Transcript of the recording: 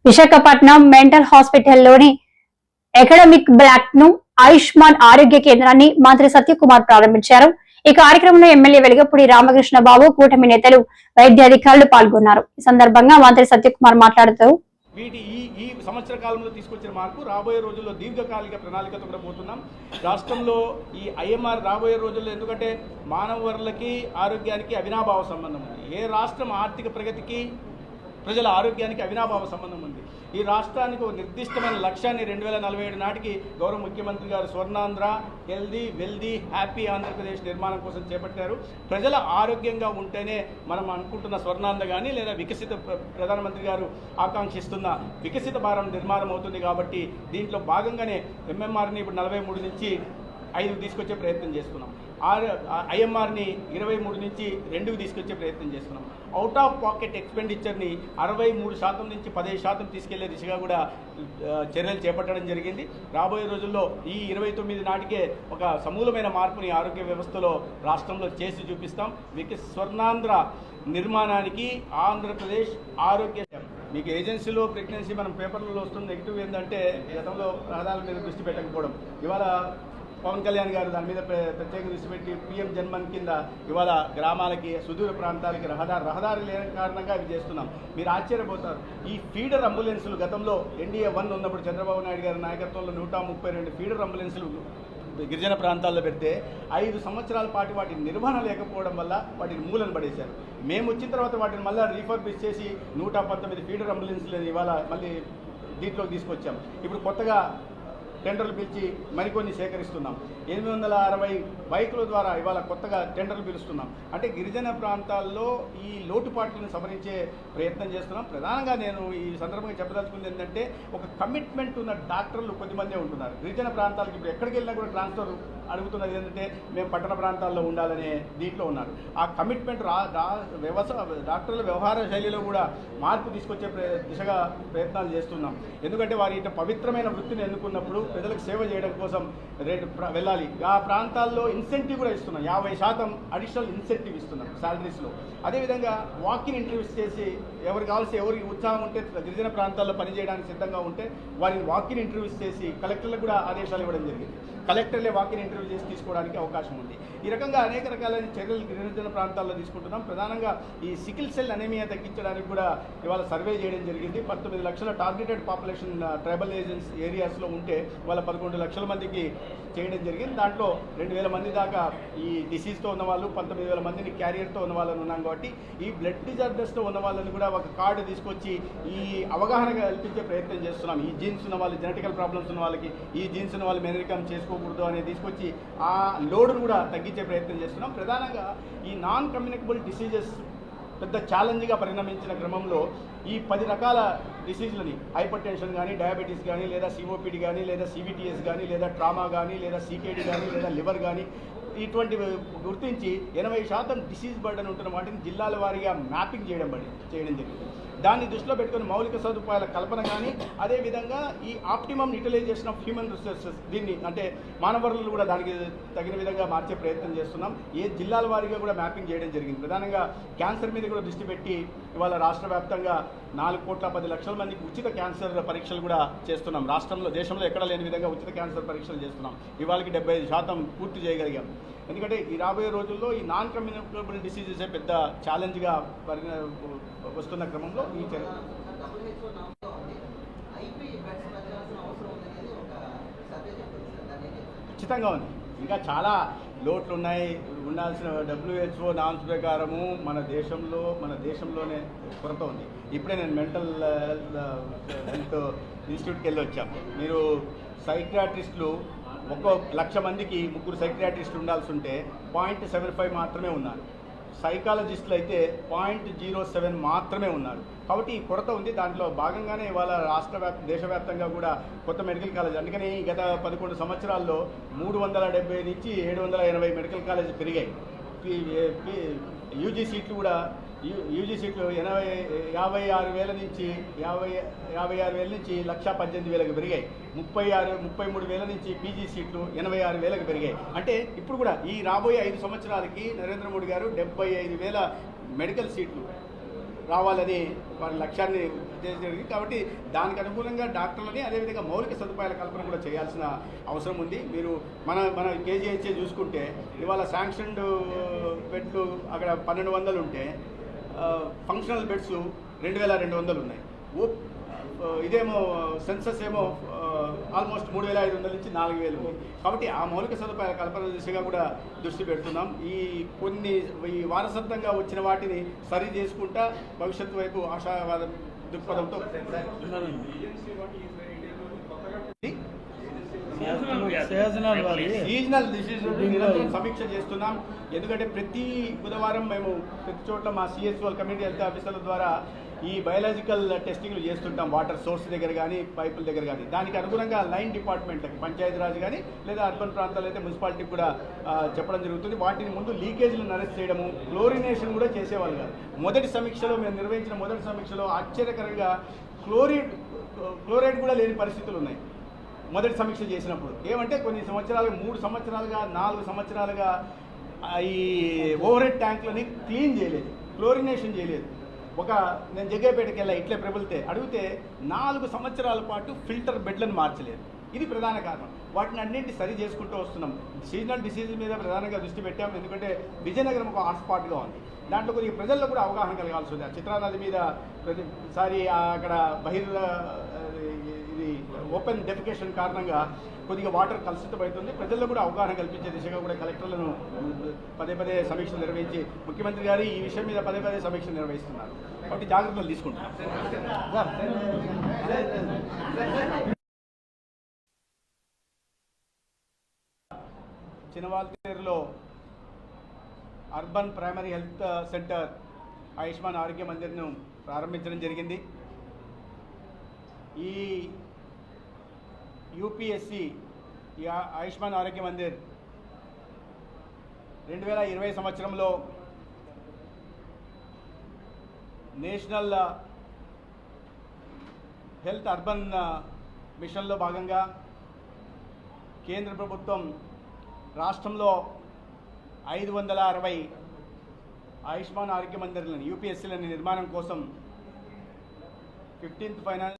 Visakhapatnam mental హాస్పిటల్లోని academic block ను ఆయుష్మాన్ ఆరోగ్య కేంద్రాన్ని మంత్రి సత్యకుమార్ ప్రారంభించారు. ఈ కార్యక్రమంలో ఎమ్మెల్యే వెలగపూడి రామకృష్ణ బాబు, కూటమి నేతలు, వైద్యాధికారులు పాల్గొన్నారు. ఈ సందర్భంగా మంత్రి సత్యకుమార్ మాట్లాడుతూ వీటి ఈ సంవత్సర కాలంలో తీసుకొచ్చిన మార్పు రాబోయే రోజుల్లో దీర్ఘకాలిక ప్రణాళికతో కూడా పోతున్నాం. రాష్ట్రంలో ఈ ఐఎంఆర్ రాబోయే రోజుల్లో, ఎందుకంటే మానవ వనరులకి ఆరోగ్యానికి అవినాభావ సంబంధం ఉంది. ఏ రాష్ట్రం ఆర్థిక ప్రగతికి ప్రజల ఆరోగ్యానికి అవినాభావ సంబంధం ఉంది. ఈ రాష్ట్రానికి ఒక నిర్దిష్టమైన లక్ష్యాన్ని 2047 నాటికి గౌరవ ముఖ్యమంత్రి గారు Swarnandhra, healthy, wealthy, happy Andhra Pradesh నిర్మాణం కోసం చేపట్టారు. ప్రజల ఆరోగ్యంగా ఉంటేనే మనం అనుకుంటున్న స్వర్ణాంధ్ర కానీ లేదా వికసిత ప్రధానమంత్రి గారు ఆకాంక్షిస్తున్న వికసిత భారత నిర్మాణం అవుతుంది. కాబట్టి దీంట్లో భాగంగానే ఎంఎంఆర్ని ఇప్పుడు 43 నుంచి 5 తీసుకొచ్చే ప్రయత్నం చేస్తున్నాం. ఐఎంఆర్ని 23 నుంచి 2కి తీసుకొచ్చే ప్రయత్నం చేస్తున్నాం. అవుట్ ఆఫ్ పాకెట్ ఎక్స్పెండిచర్ని 63% నుంచి 15% తీసుకెళ్లే దిశగా కూడా చర్యలు చేపట్టడం జరిగింది. రాబోయే రోజుల్లో ఈ 29 నాటికే ఒక సమూలమైన మార్పుని ఆరోగ్య వ్యవస్థలో రాష్ట్రంలో చేసి చూపిస్తాం. స్వర్ణాంధ్ర నిర్మాణానికి ఆంధ్రప్రదేశ్ ఆరోగ్య మీకు ఏజెన్సీలో ప్రెగ్నెన్సీ మనం పేపర్లలో వస్తున్న నెగిటివ్ ఏంటంటే గతంలో రహదారుల మీద దృష్టి పెట్టకపోవడం. ఇవాళ పవన్ కళ్యాణ్ గారు దాని మీద ప్రత్యేక దృష్టి పెట్టి పీఎం జన్మన్ కింద ఇవాళ గ్రామాలకి, సుదూర ప్రాంతాలకి రహదారి లేని కారణంగా అవి చేస్తున్నాం. మీరు ఆశ్చర్యపోతారు. ఈ ఫీడర్ అంబులెన్సులు గతంలో ఎన్డీఏ 1 ఉన్నప్పుడు చంద్రబాబు నాయుడు గారి నాయకత్వంలో 132 ఫీడర్ అంబులెన్సులు గిరిజన ప్రాంతాల్లో పెడితే 5 సంవత్సరాల పాటు వాటి నిర్వహణ లేకపోవడం వల్ల వాటిని మూలన పడేశారు. మేము వచ్చిన తర్వాత వాటిని మళ్ళీ రీఫర్బిష్ చేసి 119 ఫీడర్ అంబులెన్సులు ఇవాళ మళ్ళీ దీంట్లోకి తీసుకొచ్చాం. ఇప్పుడు కొత్తగా టెండర్లు పిలిచి మరికొన్ని సేకరిస్తున్నాం. 860 బైకుల ద్వారా ఇవాళ కొత్తగా టెండర్లు పిలుస్తున్నాం. అంటే గిరిజన ప్రాంతాల్లో ఈ లోటుపాట్లను సవరించే ప్రయత్నం చేస్తున్నాం. ప్రధానంగా నేను ఈ సందర్భంగా చెప్పదలుచుకుంది ఏంటంటే, ఒక కమిట్మెంట్ ఉన్న డాక్టర్లు కొద్దిమందే ఉంటున్నారు. గిరిజన ప్రాంతాలకు ఇప్పుడు ఎక్కడికి వెళ్ళినా కూడా ట్రాన్స్ఫర్ అడుగుతున్నది ఏంటంటే మేము పట్టణ ప్రాంతాల్లో ఉండాలనే దీంట్లో ఉన్నారు. ఆ కమిట్మెంట్ డాక్టర్ల వ్యవహార శైలిలో కూడా మార్పు తీసుకొచ్చే దిశగా ప్రయత్నాలు చేస్తున్నాం. ఎందుకంటే వారి ఇంత పవిత్రమైన వృత్తిని ఎన్నుకున్నప్పుడు ప్రజలకు సేవ చేయడం కోసం వెళ్ళాలి. ఆ ప్రాంతాల్లో ఇన్సెంటివ్ కూడా ఇస్తున్నాం. 50% అడిషనల్ ఇన్సెంటివ్ ఇస్తున్నాం శాలరీస్లో. అదేవిధంగా వాకిన్ ఇంటర్వ్యూస్ చేసి ఎవరికి ఉత్సాహం ఉంటే గిరిజన ప్రాంతాల్లో పనిచేయడానికి సిద్ధంగా ఉంటే వారిని వాకిన్ ఇంటర్వ్యూస్ చేసి కలెక్టర్లకు కూడా ఆదేశాలు ఇవ్వడం జరిగింది. కలెక్టర్లే వాకిన్ ఇంటర్వ్యూ చేసి తీసుకోవడానికి అవకాశం ఉంది. ఈ రకంగా అనేక రకాలైన చర్యలు గిరిజన ప్రాంతాల్లో తీసుకుంటున్నాం. ప్రధానంగా ఈ సికిల్ సెల్ అనేమియా తగ్గించడానికి కూడా ఇవాళ సర్వే చేయడం జరిగింది. 19 లక్షల టార్గెటెడ్ పాపులేషన్ ట్రైబల్ ఏరియాస్లో ఉంటే ఇవాళ 11 లక్షల మందికి చేయడం జరిగింది. దాంట్లో 2000 మంది దాకా ఈ డిసీజ్తో ఉన్న వాళ్ళు, 19,000 మందిని క్యారియర్తో ఉన్న వాళ్ళని ఉన్నాం. కాబట్టి ఈ బ్లడ్ డిజార్డర్స్తో ఉన్న వాళ్ళని కూడా ఒక కార్డు తీసుకొచ్చి ఈ అవగాహన కల్పించే ప్రయత్నం చేస్తున్నాం. ఈ జీన్స్ ఉన్న వాళ్ళు, జెనెటికల్ ప్రాబ్లమ్స్ ఉన్న వాళ్ళకి ఈ జీన్స్ ఉన్న వాళ్ళు మెనరికం చేసుకోకూడదు అనేది తీసుకొచ్చి ఆ లోడును కూడా తగ్గించే ప్రయత్నం చేస్తున్నాం. ప్రధానంగా ఈ నాన్ కమ్యూనికబుల్ డిసీజెస్ పెద్ద ఛాలెంజ్గా పరిణమించిన క్రమంలో ఈ 10 రకాల డిసీజ్లని, హైపర్ టెన్షన్ కానీ, డయాబెటీస్ కానీ, లేదా సిఓపిడి కానీ, లేదా సివిటిఎస్ కానీ, లేదా ట్రామా కానీ, లేదా సికేడి కానీ, లేదా లివర్ కానీ, ఇటువంటివి గుర్తించి 80% డిసీజ్ బర్డన్ ఉంటున్న వాటిని జిల్లాల వారీగా మ్యాపింగ్ చేయడం జరిగింది. దాన్ని దృష్టిలో పెట్టుకుని మౌలిక సదుపాయాల కల్పన కానీ, అదేవిధంగా ఈ optimum utilisation of human resources, దీన్ని అంటే మానవ వనరులు కూడా దానికి తగిన విధంగా మార్చే ప్రయత్నం చేస్తున్నాం. ఏ జిల్లాల వారీగా కూడా మ్యాపింగ్ చేయడం జరిగింది. ప్రధానంగా క్యాన్సర్ మీద కూడా దృష్టి పెట్టి ఇవాళ రాష్ట్ర వ్యాప్తంగా 4,10,00,000 మందికి ఉచిత క్యాన్సర్ పరీక్షలు కూడా చేస్తున్నాం. రాష్ట్రంలో, దేశంలో ఎక్కడ లేని విధంగా ఉచిత క్యాన్సర్ పరీక్షలు చేస్తున్నాం. ఇవాళకి 75% పూర్తి చేయగలిగాం. ఎందుకంటే ఈ రాబోయే రోజుల్లో ఈ నాన్ కమ్యూనికబుల్ డిసీజెసే పెద్ద ఛాలెంజ్గా వస్తున్న క్రమంలో ఈ చర్య ఖచ్చితంగా ఉంది. ఇంకా చాలా లోట్లు ఉన్నాయి. ఉండాల్సిన WHO నామ్స్ ప్రకారము మన దేశంలోనే కొరత ఉంది. ఇప్పుడే నేను మెంటల్ హెల్త్ ఇన్స్టిట్యూట్కి వెళ్ళి వచ్చాము. మీరు సైకియాట్రిస్టులు 1,00,000 మందికి 3 సైకియాట్రిస్టులు ఉండాల్సి ఉంటే 0.75 మాత్రమే ఉన్నారు. సైకాలజిస్టులు అయితే 0.07 మాత్రమే ఉన్నారు. కాబట్టి ఈ కొరత ఉంది. దాంట్లో భాగంగానే ఇవాళ దేశవ్యాప్తంగా కూడా కొత్త మెడికల్ కాలేజ్, అందుకని గత 11 సంవత్సరాల్లో 370 నుంచి 780 మెడికల్ కాలేజ్ పెరిగాయి. యూజీ సీట్లు 56,000 నుంచి 1,18,000కి పెరిగాయి. 33,000 నుంచి పీజీ సీట్లు 86,000కి పెరిగాయి. అంటే ఇప్పుడు కూడా ఈ రాబోయే 5 సంవత్సరాలకి నరేంద్ర మోడీ గారు 75,000 మెడికల్ సీట్లు రావాలని వారి లక్ష్యాన్ని జరిగింది. కాబట్టి దానికి అనుగుణంగా డాక్టర్లని అదేవిధంగా మౌలిక సదుపాయాల కల్పన కూడా చేయాల్సిన అవసరం ఉంది. మీరు మన కేజీహెచ్ఏ చూసుకుంటే ఇవాళ శాంక్షన్డ్ బెడ్లు అక్కడ 1200 ఉంటే ఫంక్షనల్ బెడ్స్ 2200 ఉన్నాయి. ఇదేమో సెన్సస్ ఏమో ఆల్మోస్ట్ 3500 నుంచి 4000 ఉంది. కాబట్టి ఆ మౌలిక సదుపాయాల కల్పన దిశగా కూడా దృష్టి పెడుతున్నాం. ఈ వారసత్వంగా వచ్చిన వాటిని సరి చేసుకుంటా భవిష్యత్తు వైపు ఆశావాద దృక్పథంతో సీజనల్ డిసీజెస్ నిరంతరం సమీక్ష చేస్తున్నాం. ఎందుకంటే ప్రతి బుధవారం మేము ప్రతి చోట్ల మా సిఎస్ఓ కమ్యూనిటీ హెల్త్ ఆఫీసర్ల ద్వారా ఈ బయాలజికల్ టెస్టింగ్లు చేస్తుంటాం. వాటర్ సోర్స్ దగ్గర కానీ పైపుల దగ్గర కానీ దానికి అనుగుణంగా లైన్ డిపార్ట్మెంట్లకి పంచాయతీరాజ్ కానీ లేదా అర్బన్ ప్రాంతాలు అయితే మున్సిపాలిటీకి కూడా చెప్పడం జరుగుతుంది. వాటిని ముందు లీకేజీలను అరెస్ట్ చేయడము, క్లోరినేషన్ కూడా చేసేవాళ్ళు కాదు. మొదటి సమీక్షలో మేము నిర్వహించిన మొదటి సమీక్షలో ఆశ్చర్యకరంగా క్లోరైడ్ కూడా లేని పరిస్థితులు ఉన్నాయి. మొదటి సమీక్ష చేసినప్పుడు ఏమంటే కొన్ని సంవత్సరాలుగా 3 సంవత్సరాలుగా 4 సంవత్సరాలుగా ఈ ఓవర్ హెడ్ ట్యాంకులని క్లీన్ చేయలేదు, క్లోరినేషన్ చేయలేదు. నేను జగ్గైపేటకి వెళ్ళా ఇట్లే ప్రభుత్వే అడిగితే 4 సంవత్సరాల పాటు ఫిల్టర్ బెడ్లను మార్చలేదు. ఇది ప్రధాన కారణం. వాటిని అన్నింటి సరి చేసుకుంటూ వస్తున్నాం. సీజనల్ డిసీజ్ మీద ప్రధానంగా దృష్టి పెట్టాం. ఎందుకంటే విజయనగరం ఒక హాట్స్పాట్గా ఉంది. దాంట్లో కొద్దిగా ప్రజల్లో కూడా అవగాహన కలగాల్సి ఉంది. చిత్రానది మీద ప్రతిసారి అక్కడ ఇది ఓపెన్ డెఫికేషన్ కారణంగా కొద్దిగా వాటర్ కలుషితమవుతుంది. ప్రజల్లో కూడా అవగాహన కల్పించే దిశగా కూడా కలెక్టర్లను పదే సమీక్షలు నిర్వహించి ముఖ్యమంత్రి గారు ఈ విషయం మీద పదే సమీక్షలు నిర్వహిస్తున్నారు. కాబట్టి జాగ్రత్తలు తీసుకుంటున్నారు. చినవాల్తేరులో urban primary health centre Ayushman Arogya మందిర్ను ప్రారంభించడం జరిగింది. ఈ యూపీఎస్సి ఈ ఆయుష్మాన్ ఆరోగ్య మందిర్ 2020 సంవత్సరంలో నేషనల్ హెల్త్ అర్బన్ మిషన్లో భాగంగా కేంద్ర ప్రభుత్వం రాష్ట్రంలో 560 ఆయుష్మాన్ ఆరోగ్య మందిర్లను యూపీఎస్సీలను నిర్మాణం కోసం 15th ఫైనాన్స్